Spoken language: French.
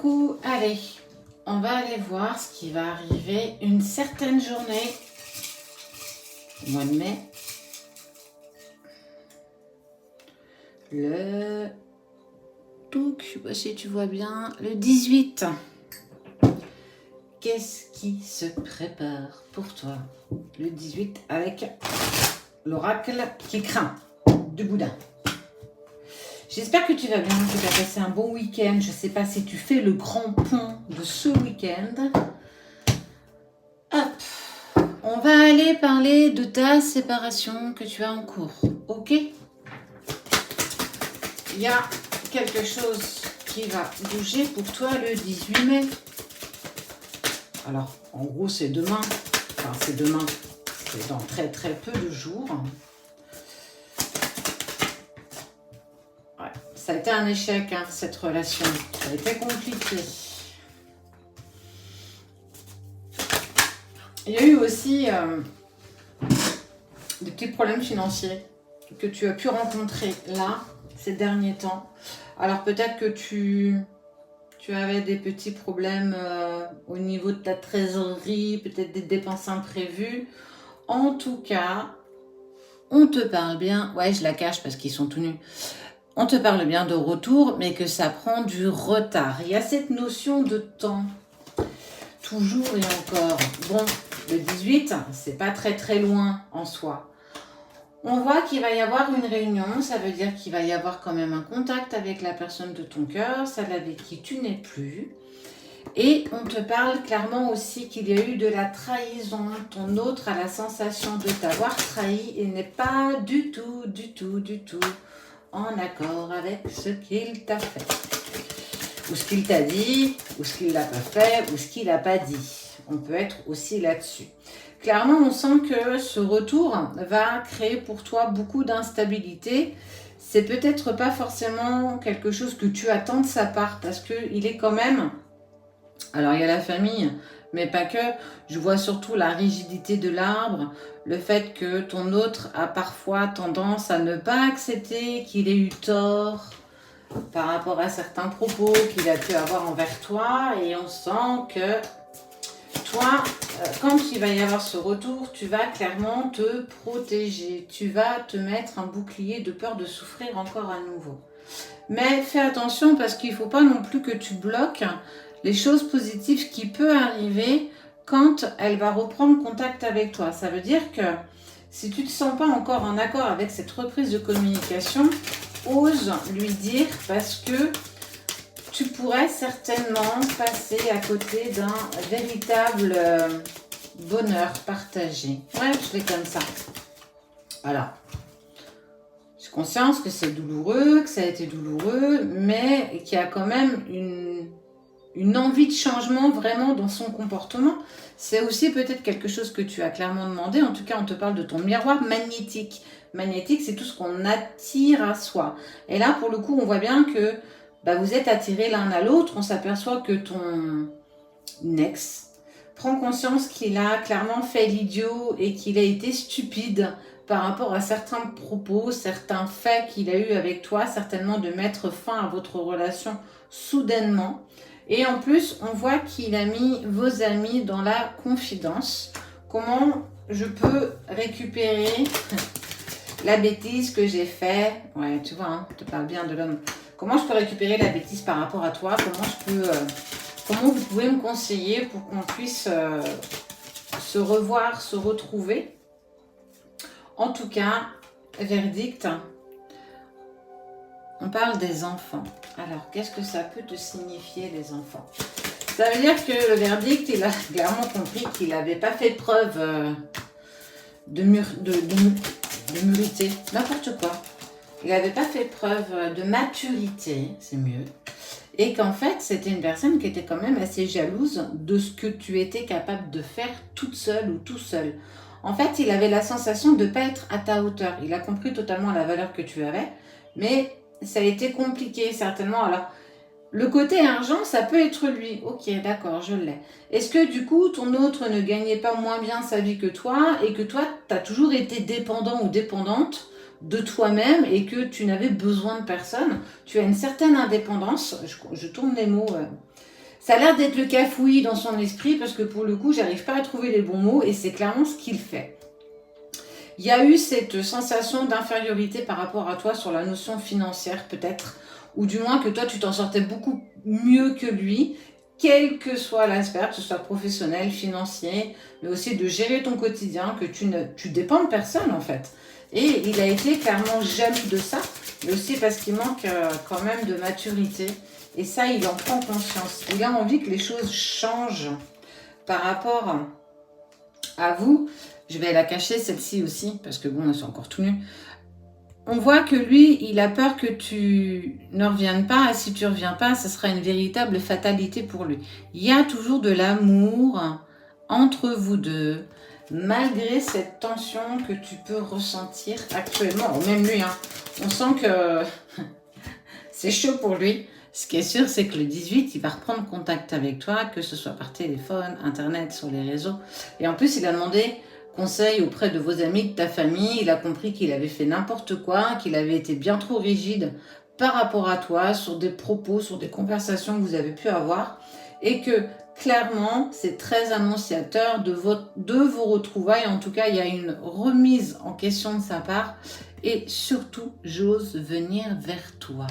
Coucou, allez, on va aller voir ce qui va arriver une certaine journée au mois de mai. Le... Donc, je sais pas si tu vois bien, le 18. Qu'est-ce qui se prépare pour toi le 18 avec l'oracle qui craint du boudin? J'espère que tu vas bien, que tu as passé un bon week-end. Je ne sais pas si tu fais le grand pont de ce week-end. Hop, on va aller parler de ta séparation que tu as en cours. Ok? Il y a quelque chose qui va bouger pour toi le 18 mai. Alors, en gros, c'est demain. Enfin, c'est demain. C'est dans très très peu de jours. Ouais, ça a été un échec, hein, cette relation. Ça a été compliqué. Il y a eu aussi des petits problèmes financiers que tu as pu rencontrer là, ces derniers temps. Alors peut-être que tu avais des petits problèmes au niveau de ta trésorerie, peut-être des dépenses imprévues. En tout cas, on te parle bien. Ouais, je la cache parce qu'ils sont tout nus. On te parle bien de retour, mais que ça prend du retard. Il y a cette notion de temps. Toujours et encore. Bon, le 18, c'est pas très très loin en soi. On voit qu'il va y avoir une réunion, ça veut dire qu'il va y avoir quand même un contact avec la personne de ton cœur, celle avec qui tu n'es plus. Et on te parle clairement aussi qu'il y a eu de la trahison. Ton autre a la sensation de t'avoir trahi et n'est pas du tout en accord avec ce qu'il t'a fait. Ou ce qu'il t'a dit, ou ce qu'il n'a pas fait, ou ce qu'il n'a pas dit. On peut être aussi là-dessus. Clairement, on sent que ce retour va créer pour toi beaucoup d'instabilité. C'est peut-être pas forcément quelque chose que tu attends de sa part, parce qu'il est quand même... Alors, il y a la famille, mais pas que. Je vois surtout la rigidité de l'arbre, le fait que ton autre a parfois tendance à ne pas accepter qu'il ait eu tort par rapport à certains propos qu'il a pu avoir envers toi, et on sent que toi, quand il va y avoir ce retour, tu vas clairement te protéger, tu vas te mettre un bouclier de peur de souffrir encore à nouveau. Mais fais attention parce qu'il ne faut pas non plus que tu bloques les choses positives qui peuvent arriver quand elle va reprendre contact avec toi. Ça veut dire que si tu ne te sens pas encore en accord avec cette reprise de communication, ose lui dire parce que tu pourrais certainement passer à côté d'un véritable bonheur partagé. Ouais, je l'ai comme ça. Voilà. J'ai conscience que c'est douloureux, que ça a été douloureux, mais qu'il y a quand même une envie de changement vraiment dans son comportement. C'est aussi peut-être quelque chose que tu as clairement demandé. En tout cas, on te parle de ton miroir magnétique. Magnétique, c'est tout ce qu'on attire à soi. Et là, pour le coup, on voit bien que vous êtes attirés l'un à l'autre. On s'aperçoit que ton ex prend conscience qu'il a clairement fait l'idiot et qu'il a été stupide par rapport à certains propos, certains faits qu'il a eu avec toi, certainement de mettre fin à votre relation soudainement. Et en plus, on voit qu'il a mis vos amis dans la confidence. Comment je peux récupérer la bêtise que j'ai faite? Ouais, tu vois, hein, je te parle bien de l'homme. Comment je peux récupérer la bêtise par rapport à toi? Comment vous pouvez me conseiller pour qu'on puisse se revoir, se retrouver? En tout cas, verdict, on parle des enfants. Alors, qu'est-ce que ça peut te signifier, les enfants? Ça veut dire que le verdict, il a clairement compris qu'il n'avait pas fait preuve de mûrité, n'importe quoi. Il n'avait pas fait preuve de maturité, c'est mieux. Et qu'en fait, c'était une personne qui était quand même assez jalouse de ce que tu étais capable de faire toute seule ou tout seul. En fait, il avait la sensation de ne pas être à ta hauteur. Il a compris totalement la valeur que tu avais, mais ça a été compliqué, certainement. Alors, le côté argent, ça peut être lui. Ok, d'accord, je l'ai. Est-ce que du coup, ton autre ne gagnait pas moins bien sa vie que toi et que toi, tu as toujours été dépendant ou dépendante de toi-même et que tu n'avais besoin de personne. Tu as une certaine indépendance. Je tourne les mots. Ça a l'air d'être le cafouillis dans son esprit parce que pour le coup, j'arrive pas à trouver les bons mots et c'est clairement ce qu'il fait. Il y a eu cette sensation d'infériorité par rapport à toi sur la notion financière peut-être, ou du moins que toi tu t'en sortais beaucoup mieux que lui, quel que soit l'aspect, que ce soit professionnel, financier, mais aussi de gérer ton quotidien, que tu dépends de personne en fait. Et il a été clairement jaloux de ça, mais aussi parce qu'il manque quand même de maturité. Et ça, il en prend conscience. Il a envie que les choses changent par rapport à vous. Je vais la cacher celle-ci aussi, parce que bon, elles sont encore tout nues. On voit que lui, il a peur que tu ne reviennes pas. Et si tu ne reviens pas, ce sera une véritable fatalité pour lui. Il y a toujours de l'amour entre vous deux, malgré cette tension que tu peux ressentir actuellement. Même lui, hein, on sent que c'est chaud pour lui. Ce qui est sûr, c'est que le 18, il va reprendre contact avec toi, que ce soit par téléphone, internet, sur les réseaux. Et en plus, il a demandé conseil auprès de vos amis, de ta famille. Il a compris qu'il avait fait n'importe quoi, qu'il avait été bien trop rigide par rapport à toi, sur des propos, sur des conversations que vous avez pu avoir. Et que clairement, c'est très annonciateur de vos retrouvailles. En tout cas, il y a une remise en question de sa part. Et surtout, j'ose venir vers toi.